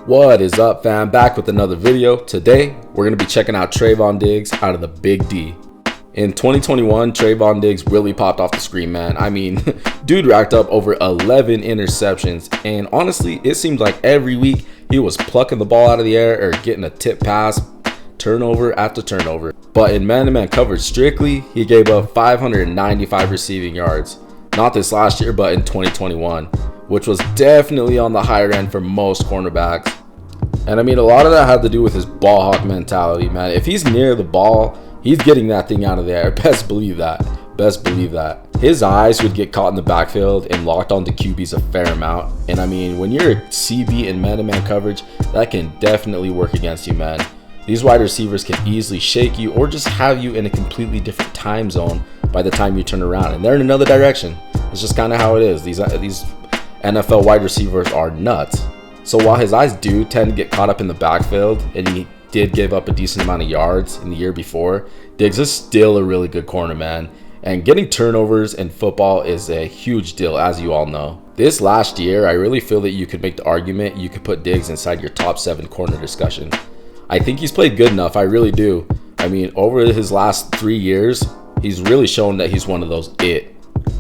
What is up, fam? Back with another video. Today, we're going to be checking out Trevon Diggs out of the Big D. In 2021, Trevon Diggs really popped off the screen, man. I mean, dude racked up over 11 interceptions. And honestly, it seems like every week he was plucking the ball out of the air or getting a tip pass, turnover after turnover. But in man-to-man coverage strictly, he gave up 595 receiving yards. Not this last year, but in 2021, which was definitely on the higher end for most cornerbacks. And I mean, a lot of that had to do with his ball hawk mentality, man. If he's near the ball, he's getting that thing out of there. Best believe that. Best believe that. His eyes would get caught in the backfield and locked onto QBs a fair amount. And I mean, when you're a CB in man-to-man coverage, that can definitely work against you, man. These wide receivers can easily shake you or just have you in a completely different time zone by the time you turn around. And they're in another direction. It's just kind of how it is. These NFL wide receivers are nuts. So while his eyes do tend to get caught up in the backfield, and he did give up a decent amount of yards in the year before, Diggs is still a really good corner, man. And getting turnovers in football is a huge deal, as you all know. This last year, I really feel that you could make the argument you could put Diggs inside your top 7 corner discussion. I think he's played good enough, I really do. I mean, over his last 3 years, he's really shown that he's one of those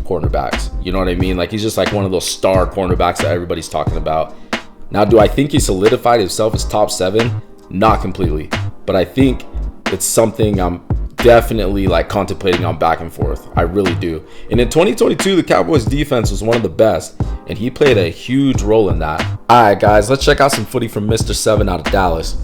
cornerbacks. You know what I mean? Like, he's just like one of those star cornerbacks that everybody's talking about. Now, do I think he solidified himself as top 7? Not completely, but I think it's something I'm definitely like contemplating on back and forth. I really do. And in 2022, the Cowboys defense was one of the best, and he played a huge role in that. All right, guys, let's check out some footy from Mr. 7 out of Dallas.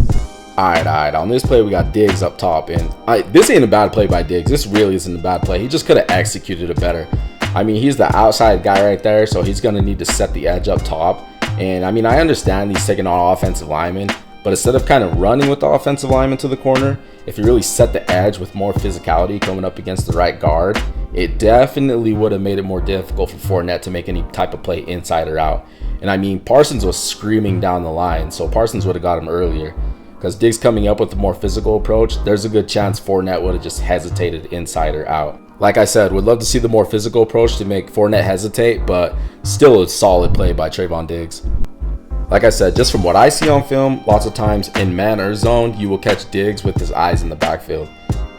All right. On this play, we got Diggs up top, and this ain't a bad play by Diggs. This really isn't a bad play. He just could have executed it better. I mean, he's the outside guy right there, so he's going to need to set the edge up top. And I mean, I understand he's taking on offensive linemen, but instead of kind of running with the offensive lineman to the corner, if you really set the edge with more physicality coming up against the right guard, it definitely would have made it more difficult for Fournette to make any type of play inside or out. And I mean, Parsons was screaming down the line, so Parsons would have got him earlier. Because Diggs coming up with a more physical approach, there's a good chance Fournette would have just hesitated inside or out. Like I said, would love to see the more physical approach to make Fournette hesitate, but still a solid play by Trevon Diggs. Like I said, just from what I see on film, lots of times in man or zone, you will catch Diggs with his eyes in the backfield.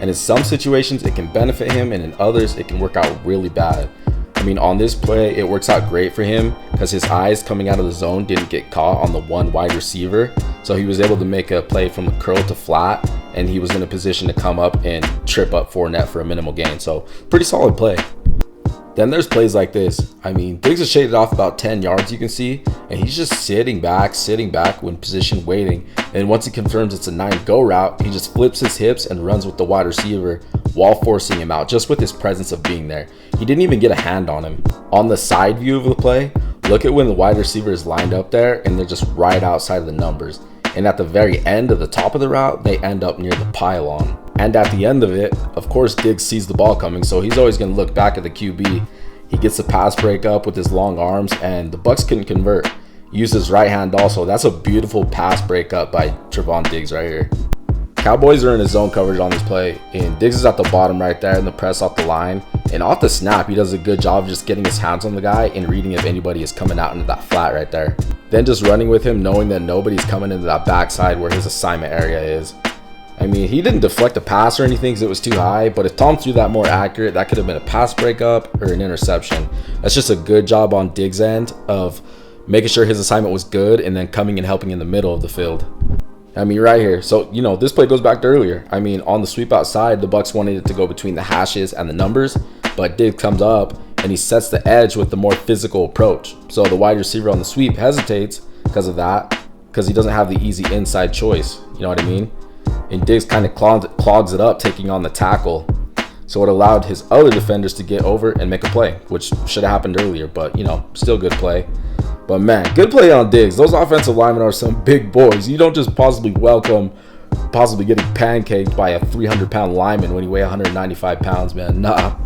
And in some situations, it can benefit him, and in others, it can work out really bad. I mean, on this play, it works out great for him because his eyes coming out of the zone didn't get caught on the one wide receiver. So he was able to make a play from the curl to flat, and he was in a position to come up and trip up Fournette for a minimal gain. So pretty solid play. Then there's plays like this. I mean, Diggs is shaded off about 10 yards, you can see, and he's just sitting back when position waiting. And once he confirms it's a 9-go route, he just flips his hips and runs with the wide receiver while forcing him out, just with his presence of being there. He didn't even get a hand on him. On the side view of the play, look at when the wide receiver is lined up there and they're just right outside of the numbers. And at the very end of the top of the route, they end up near the pylon. And at the end of it, of course, Diggs sees the ball coming, so he's always going to look back at the QB. He gets the pass break up with his long arms, and the Bucs couldn't convert. He used his right hand also. That's a beautiful pass break up by Trevon Diggs right here. Cowboys are in his zone coverage on this play, and Diggs is at the bottom right there in the press off the line. And off the snap, he does a good job of just getting his hands on the guy and reading if anybody is coming out into that flat right there. Then just running with him, knowing that nobody's coming into that backside where his assignment area is. I mean, he didn't deflect a pass or anything because it was too high, but if Tom threw that more accurate, that could have been a pass breakup or an interception. That's just a good job on Diggs' end of making sure his assignment was good and then coming and helping in the middle of the field. I mean, right here. So, you know, this play goes back to earlier. I mean, on the sweep outside, the Bucs wanted it to go between the hashes and the numbers, but Diggs comes up and he sets the edge with the more physical approach. So the wide receiver on the sweep hesitates because of that, because he doesn't have the easy inside choice. You know what I mean? And Diggs kind of clogs it up, taking on the tackle. So it allowed his other defenders to get over and make a play, which should have happened earlier, but, you know, still good play. But, man, good play on Diggs. Those offensive linemen are some big boys. You don't just possibly welcome getting pancaked by a 300-pound lineman when you weigh 195 pounds, man. Nah,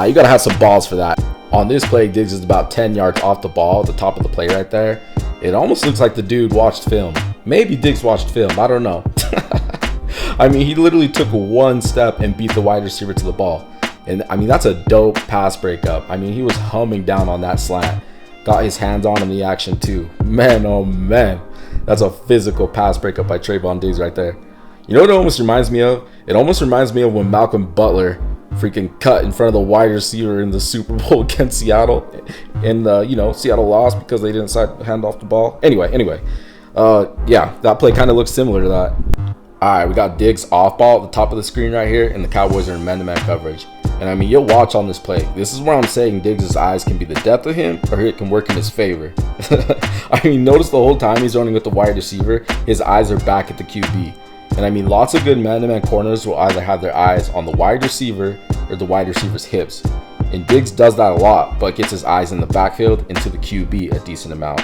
you got to have some balls for that. On this play, Diggs is about 10 yards off the ball at the top of the play right there. It almost looks like the dude watched film. Maybe Diggs watched film. I don't know. I mean, he literally took one step and beat the wide receiver to the ball. And, I mean, that's a dope pass breakup. I mean, he was humming down on that slant. Got his hands on in the action, too. Man, oh, man. That's a physical pass breakup by Trevon Diggs right there. You know what it almost reminds me of? It almost reminds me of when Malcolm Butler freaking cut in front of the wide receiver in the Super Bowl against Seattle. And, Seattle lost because they didn't hand off the ball. Anyway. Yeah, that play kind of looks similar to that. All right, we got Diggs off ball at the top of the screen right here, and the Cowboys are in man-to-man coverage. And I mean, you'll watch on this play. This is where I'm saying Diggs' eyes can be the depth of him, or it can work in his favor. I mean, notice the whole time he's running with the wide receiver, his eyes are back at the QB. And I mean, lots of good man-to-man corners will either have their eyes on the wide receiver or the wide receiver's hips. And Diggs does that a lot, but gets his eyes in the backfield into the QB a decent amount.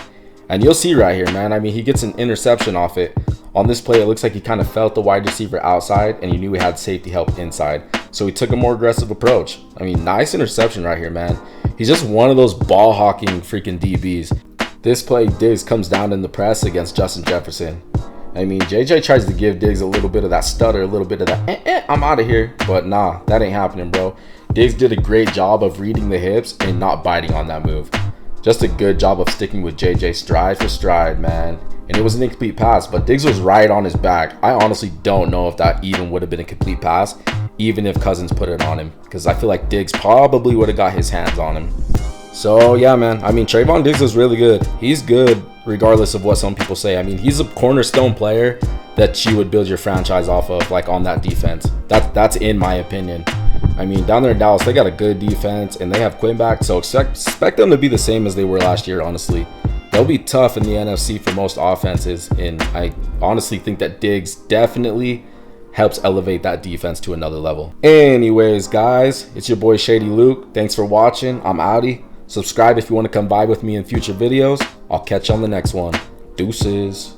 And you'll see right here, man, I mean, he gets an interception off it. On this play, it looks like he kind of felt the wide receiver outside, and he knew he had safety help inside. So he took a more aggressive approach. I mean, nice interception right here, man. He's just one of those ball-hawking freaking DBs. This play, Diggs comes down in the press against Justin Jefferson. I mean, JJ tries to give Diggs a little bit of that stutter, a little bit of that, I'm out of here. But nah, that ain't happening, bro. Diggs did a great job of reading the hips and not biting on that move. Just a good job of sticking with JJ stride for stride, man. And it was an incomplete pass, but Diggs was right on his back. I honestly don't know if that even would have been a complete pass, even if Cousins put it on him, because I feel like Diggs probably would have got his hands on him. So yeah, man, I mean, Trevon Diggs is really good. He's good regardless of what some people say. I mean, he's a cornerstone player that you would build your franchise off of, like on that defense. That's in my opinion. I mean, down there in Dallas, they got a good defense and they have Quinn back, so expect them to be the same as they were last year, honestly. They'll be tough in the NFC for most offenses, and I honestly think that Diggs definitely helps elevate that defense to another level. Anyways, guys, it's your boy Shady Luke. Thanks for watching. I'm outie. Subscribe if you want to come by with me in future videos. I'll catch you on the next one. Deuces.